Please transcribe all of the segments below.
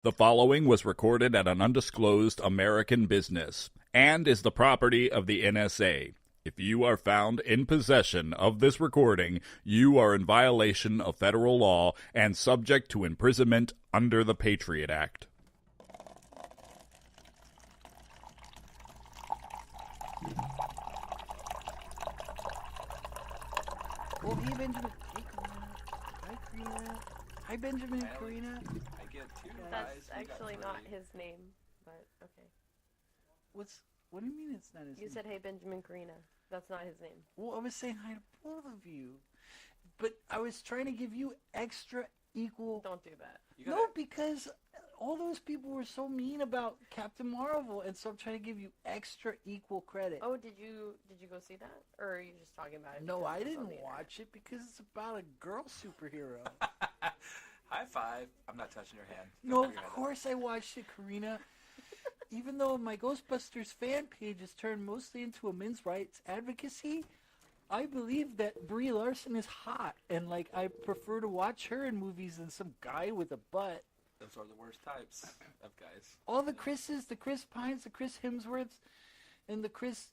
The following was recorded at an undisclosed American business and is the property of the NSA. If you are found in possession of this recording, you are in violation of federal law and subject to imprisonment under the Patriot Act. Well, hey, Benjamin. Hey, Karina. Hi, Karina. Hi, Benjamin and Karina. I get two That's actually not his name, but okay. What do you mean it's not his name? You said, hey, Benjamin Karina. That's not his name. Well, I was saying hi to both of you. But I was trying to give you extra equal... Don't do that. No, because all those people were so mean about Captain Marvel, and so I'm trying to give you extra equal credit. Oh, did you go see that? Or are you just talking about it? No, I because it's didn't on the internet? watch it because it's about a girl superhero. High five. I'm not touching your hand. No, of course I watched it, Karina. Even though my Ghostbusters fan page has turned mostly into a men's rights advocacy, I believe that Brie Larson is hot, and I prefer to watch her in movies than some guy with a butt. Those are the worst types of guys. All the Chris's, the Chris Pines, the Chris Hemsworths, and the Chris...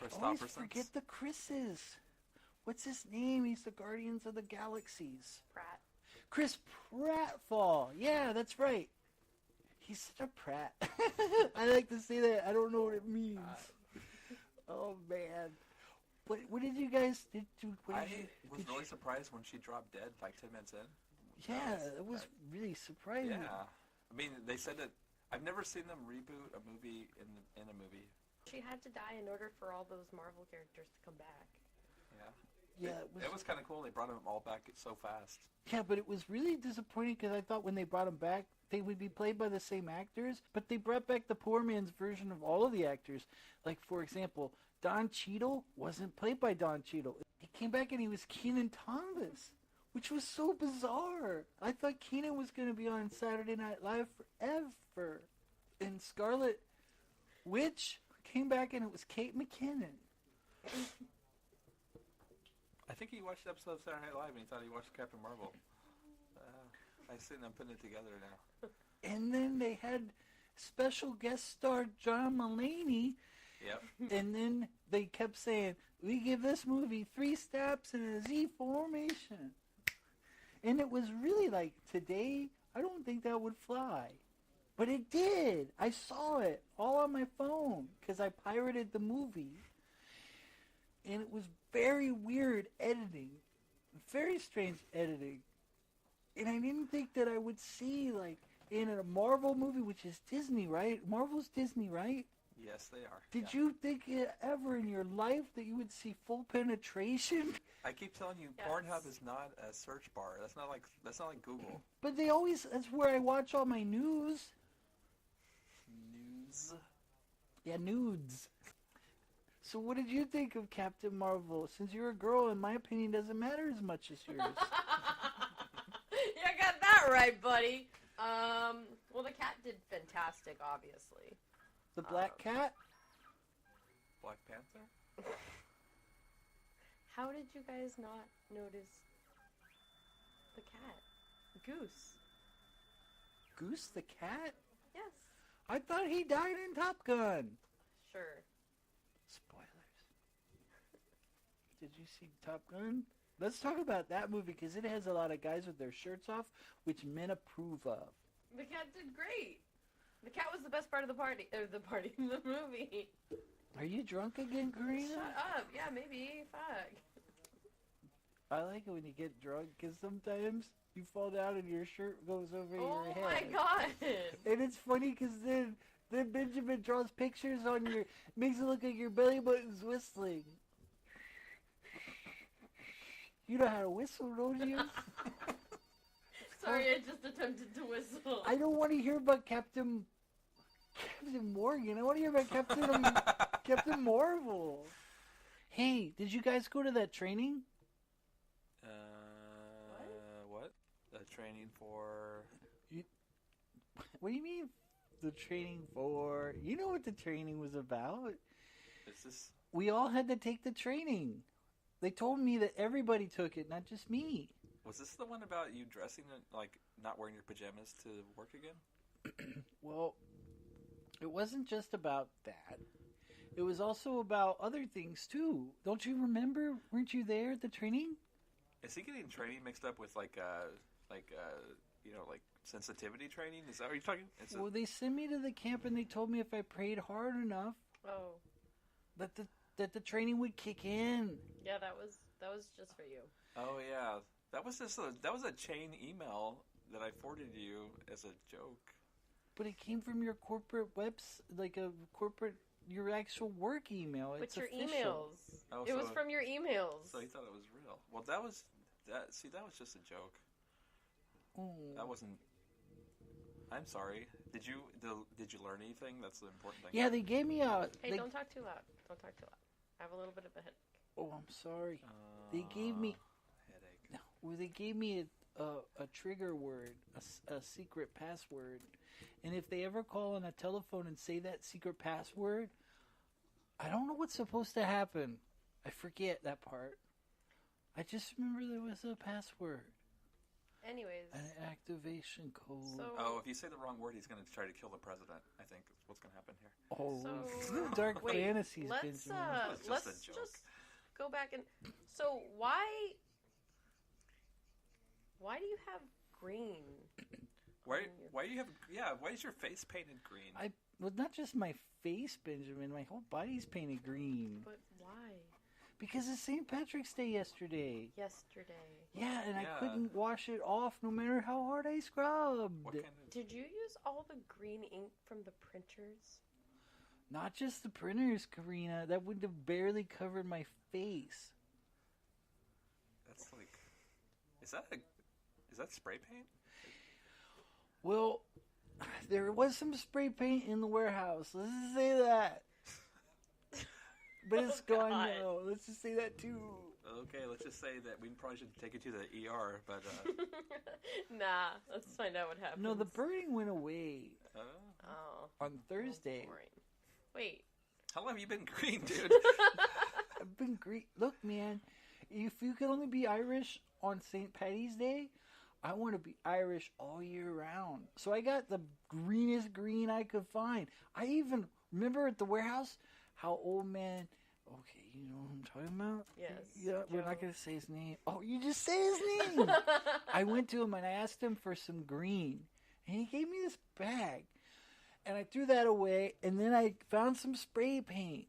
I always forget the Chris's. What's his name? He's the Guardians of the Galaxies. Pratt. Chris Prattfall. Yeah, that's right. He's such a Pratt. I like to say that. I don't know what it means. Oh, man. What did you guys... I was really surprised when she dropped dead 10 minutes in. Yeah, it was really surprising. Yeah. I mean, they said that... I've never seen them reboot a movie in a movie. She had to die in order for all those Marvel characters to come back. Yeah. Yeah, it was kind of cool. They brought them all back so fast. Yeah, but it was really disappointing because I thought when they brought them back, they would be played by the same actors, but they brought back the poor man's version of all of the actors. Like, for example, Don Cheadle wasn't played by Don Cheadle. He came back and he was Kenan Thomas, which was so bizarre. I thought Kenan was going to be on Saturday Night Live forever. And Scarlet Witch came back and it was Kate McKinnon. I think he watched the episode of Saturday Night Live and he thought he watched Captain Marvel. I've seen them putting it together now. And then they had special guest star John Mulaney. Yep. And then they kept saying, we give this movie 3 steps in a Z formation. And it was really today, I don't think that would fly. But it did. I saw it all on my phone because I pirated the movie. And it was very weird editing. Very strange editing. And I didn't think that I would see, in a Marvel movie, which is Disney, right? Marvel's Disney, right? Yes, they are. Did you think ever in your life that you would see full penetration? I keep telling you, Yes. Pornhub is not a search bar. That's not like Google. But that's where I watch all my news. News. Yeah, nudes. So what did you think of Captain Marvel? Since you're a girl, in my opinion, doesn't matter as much as yours. You got that right, buddy. Well, the cat did fantastic, obviously. The black cat? Black Panther? How did you guys not notice the cat? Goose. Goose the cat? Yes. I thought he died in Top Gun. Sure. Spoilers. Did you see Top Gun? Let's talk about that movie because it has a lot of guys with their shirts off, which men approve of. The cat did great. The cat was the best part of the movie. Are you drunk again, Karina? Shut up. Yeah, maybe. Fuck. I like it when you get drunk because sometimes you fall down and your shirt goes over your head. Oh my god. And it's funny because then Benjamin draws pictures on makes it look like your belly button's whistling. You know how to whistle, don't you? Sorry, I just attempted to whistle. I don't want to hear about Captain Morgan. I want to hear about Captain Marvel. Hey, did you guys go to that training? What? The training for... What do you mean, the training for? You know what the training was about. Is this... We all had to take the training. They told me that everybody took it, not just me. Was this the one about you dressing like not wearing your pajamas to work again? Well, it wasn't just about that. It was also about other things too. Don't you remember? Weren't you there at the training? Is he getting training mixed up with like sensitivity training? Is that what you're talking? Well, they sent me to the camp and they told me if I prayed hard enough, that the training would kick in. Yeah, that was just for you. Oh yeah, that was a chain email that I forwarded to you as a joke. But it came from your corporate your actual work email. But it's your official. emails. Oh, it was from your emails. So he thought it was real. Well, that was just a joke. Oh. That wasn't. I'm sorry. Did you learn anything? That's the important thing. Yeah, they gave me a. Hey, don't talk too loud. Don't talk too loud. I have a little bit of a headache. Oh, I'm sorry. They gave me. Headache. Well, they gave me a trigger word, a secret password, and if they ever call on a telephone and say that secret password, I don't know what's supposed to happen. I forget that part. I just remember there was a password. Anyways. An activation code. So, if you say the wrong word, he's going to try to kill the president. I think is what's going to happen here. Oh, dark fantasies. Let's just go back and. So why do you have green? Why do you have? Yeah, why is your face painted green? Well, not just my face, Benjamin. My whole body's painted green. But why? Because it's St. Patrick's Day yesterday. Yeah, and I couldn't wash it off no matter how hard I scrubbed. Did you use all the green ink from the printers? Not just the printers, Karina. That would have barely covered my face. That's like... Is that spray paint? Well, there was some spray paint in the warehouse. Let's just say that. But it's gone now. Let's just say that too. Okay, let's just say that we probably should take it to the ER, but... Nah, let's find out what happens. No, the burning went away. On Thursday. Wait. How long have you been green, dude? I've been green. Look, man, if you could only be Irish on St. Paddy's Day, I want to be Irish all year round. So I got the greenest green I could find. I even remember at the warehouse how old man... Okay, you know what I'm talking about? Yes. Yeah, we're not going to say his name. Oh, you just say his name! I went to him and I asked him for some green. And he gave me this bag. And I threw that away. And then I found some spray paint.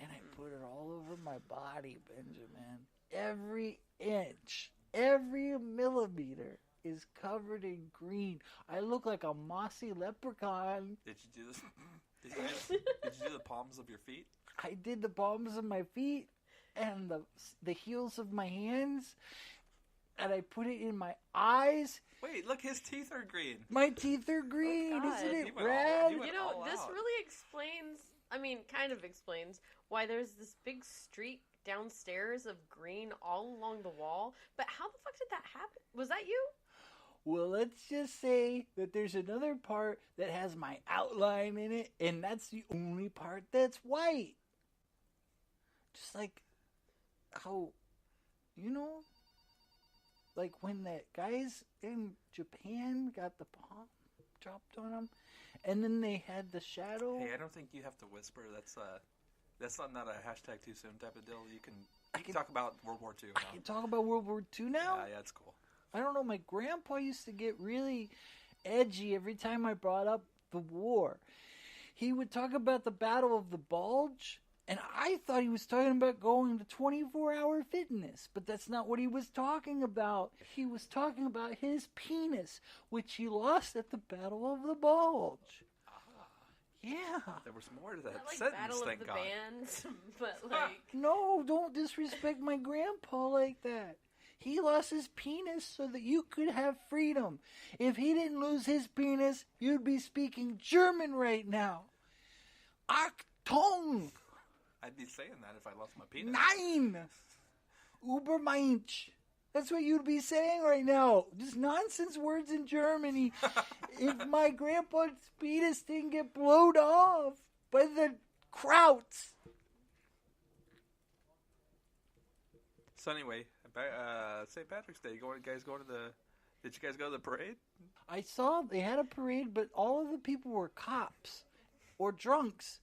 And I put it all over my body, Benjamin. Every inch, every millimeter is covered in green. I look like a mossy leprechaun. Did you do this? Did you do the palms of your feet? I did the palms of my feet and the heels of my hands, and I put it in my eyes. Wait, look, his teeth are green. My teeth are green, isn't it rad? You know, this really explains, kind of explains why there's this big streak downstairs of green all along the wall. But how the fuck did that happen? Was that you? Well, let's just say that there's another part that has my outline in it, and that's the only part that's white. Just like how, like when the guys in Japan got the bomb dropped on them, and then they had the shadow. Hey, I don't think you have to whisper. That's not a hashtag too soon type of deal. You can talk about World War II now. I can talk about World War II now? Yeah, it's cool. I don't know, my grandpa used to get really edgy every time I brought up the war. He would talk about the Battle of the Bulge, and I thought he was talking about going to 24-hour fitness, but that's not what he was talking about. He was talking about his penis, which he lost at the Battle of the Bulge. Yeah. There was more to that Not like sentence, Battle thank of the God. Bands, but like... No, don't disrespect my grandpa like that. He lost his penis so that you could have freedom. If he didn't lose his penis, you'd be speaking German right now. Achtung! I'd be saying that if I lost my penis. Nein! Übermensch. That's what you'd be saying right now. Just nonsense words in Germany. If my grandpa's penis didn't get blowed off by the Krauts. So anyway, St. Patrick's Day. Guys going to the? Did you guys go to the parade? I saw they had a parade, but all of the people were cops or drunks,